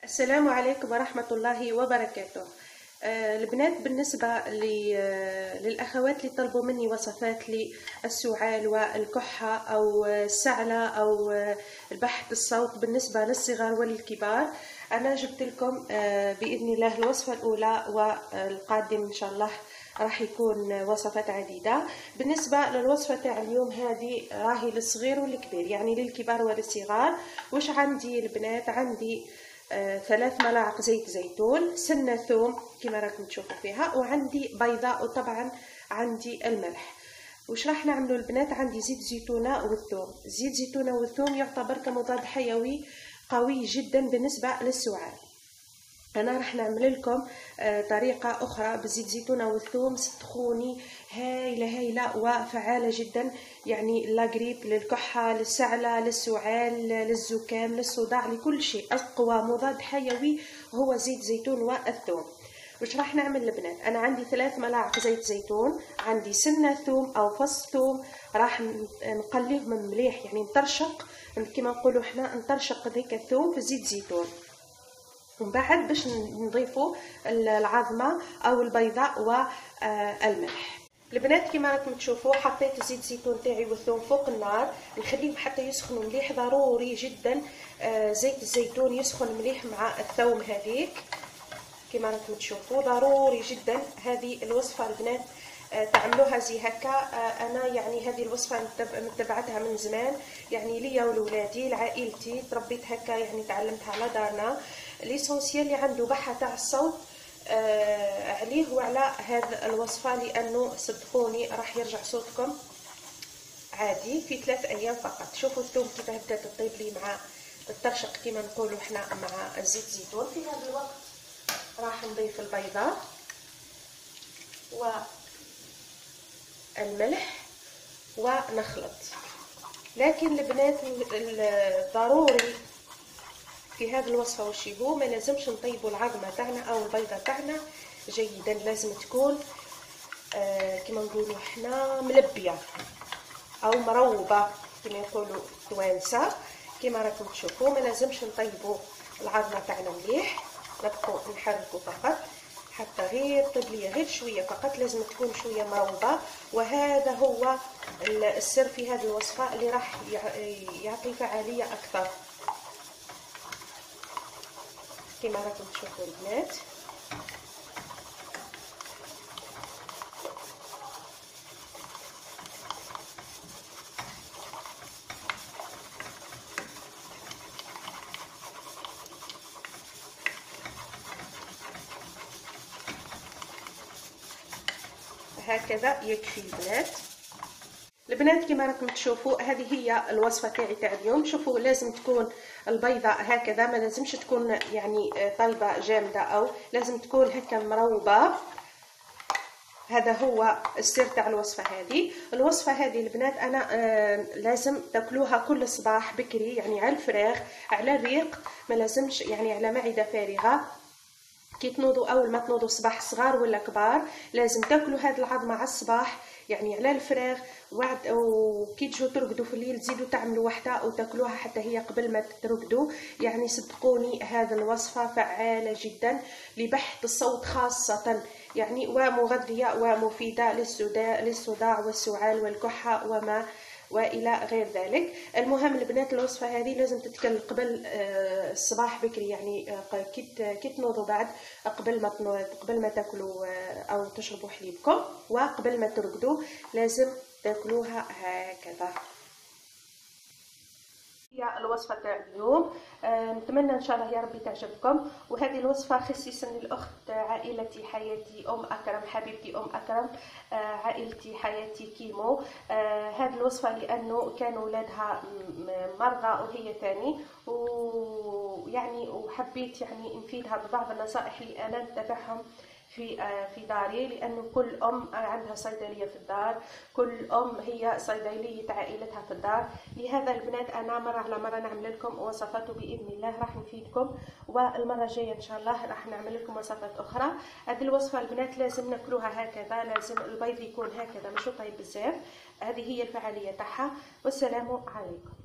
السلام عليكم ورحمة الله وبركاته. البنات، بالنسبة للأخوات اللي طلبوا مني وصفات للسعال والكحة أو السعلة أو البحث الصوت بالنسبة للصغار والكبار، أنا جبت لكم بإذن الله الوصفة الأولى، والقادم إن شاء الله راح يكون وصفات عديدة. بالنسبة للوصفة تاع اليوم هذه راهي للصغير والكبير، يعني للكبار وللصغار. وش عندي البنات؟ عندي 3 ملاعق زيت زيتون، سنة ثوم كما راكم تشوفوا فيها، وعندي بيضاء، وطبعا عندي الملح. وش راح نعملوا البنات؟ عندي زيت زيتونة والثوم. زيت زيتونة والثوم يعتبر كمضاد حيوي قوي جدا بالنسبة للسعال. أنا راح نعمل لكم طريقة أخرى بالزيت زيتونة والثوم سخوني هايلة وفعالة جدا، يعني لاغريب، للكحة، للسعلة، للسعال، للزكام، للصداع، لكل شيء. أقوى مضاد حيوي هو زيت زيتون والثوم. وش راح نعمل البنات؟ أنا عندي 3 ملاعق زيت زيتون، عندي سنة ثوم أو فص ثوم، راح نقليهم مليح، يعني نطرشق كما نقولوا احنا، نطرشق هيك الثوم في زيت زيتون. ومن بعد باش نضيفوا العظمه او البيضاء والملح. البنات كما راكم تشوفوا حطيت زيت الزيتون تاعي والثوم فوق النار، نخليهم حتى يسخنوا مليح. ضروري جدا زيت الزيتون يسخن مليح مع الثوم هذيك كما راكم تشوفوا، ضروري جدا. هذه الوصفه البنات تعملوها زي هكا. انا يعني هذه الوصفه متبعتها من زمان، يعني ليا ولولادي لعائلتي، تربيت هكا، يعني تعلمتها على دارنا. ليسونسيال اللي عنده بحة تاع الصوت عليه وعلى هذه الوصفه، لانه صدقوني راح يرجع صوتكم عادي في 3 أيام فقط. شوفوا الثوم كيفاه بدات تطيب لي مع الطرشق كما نقولوا احنا مع زيت الزيتون. في هذا الوقت راح نضيف البيضه والملح ونخلط. لكن البنات ضروري في هذه الوصفه وش هو، ما لازمش نطيبوا العظمه تاعنا او البيضه تاعنا جيدا، لازم تكون كما نقولوا احنا ملبيه او مروبه كما يقولوا التوانسه. كما راكم تشوفوا ما لازمش نطيبوا العظمه تاعنا مليح، نبقوا نحركوا فقط حتى غير طيب لي غير شويه فقط، لازم تكون شويه مروبه. وهذا هو السر في هذه الوصفه اللي راح يعطي فعاليه اكثر كما راكم تشوفوا البنات. هكذا يكفي البنات كما راكم تشوفوا. هذه هي الوصفه تاعي تاع اليوم. شوفوا لازم تكون البيضه هكذا، ما لازمش تكون يعني طيبه جامده، او لازم تكون هكا مروبه. هذا هو السر تاع الوصفه هذه. الوصفه هذه البنات انا لازم تاكلوها كل صباح بكري، يعني على الفراغ على الريق، ما لازمش يعني على معده فارغه. كي تنوضوا اول ما تنوضوا الصباح صغار ولا كبار لازم تاكلوا هذه العظمه على الصباح، يعني على الفراغ. وكي تجوا ترقدوا في الليل تزيدوا تعملوا وحده وتاكلوها حتى هي قبل ما ترقدوا. يعني صدقوني هذه الوصفه فعاله جدا لبحث الصوت خاصه، يعني ومغذيه ومفيده للصداع والسعال والكحه وما والى غير ذلك. المهم البنات الوصفه هذه لازم تتكل قبل الصباح بكري، يعني كي تنوضوا بعد قبل ما تاكلوا او تشربوا حليبكم، وقبل ما ترقدوا لازم تاكلوها هكذا. هي الوصفه تاع اليوم، نتمنى ان شاء الله يا ربي تعجبكم. وهذه الوصفه خصيصا للاخت عائلتي حياتي ام اكرم، حبيبتي ام اكرم، عائلتي حياتي كيمو. هذه الوصفه لانه كانوا ولادها مرضى وهي ثاني، ويعني وحبيت يعني نفيدها ببعض النصائح اللي انا نتبعهم في داري، لانه كل ام عندها صيدليه في الدار، كل ام هي صيدليه عائلتها في الدار. لهذا البنات انا مره على مره نعمل لكم وصفات، باذن الله راح نفيدكم. والمره الجايه ان شاء الله راح نعمل لكم وصفات اخرى. هذه الوصفه البنات لازم ناكلوها هكذا، لازم البيض يكون هكذا مش طيب بزاف. هذه هي الفعاليه تاعها. والسلام عليكم.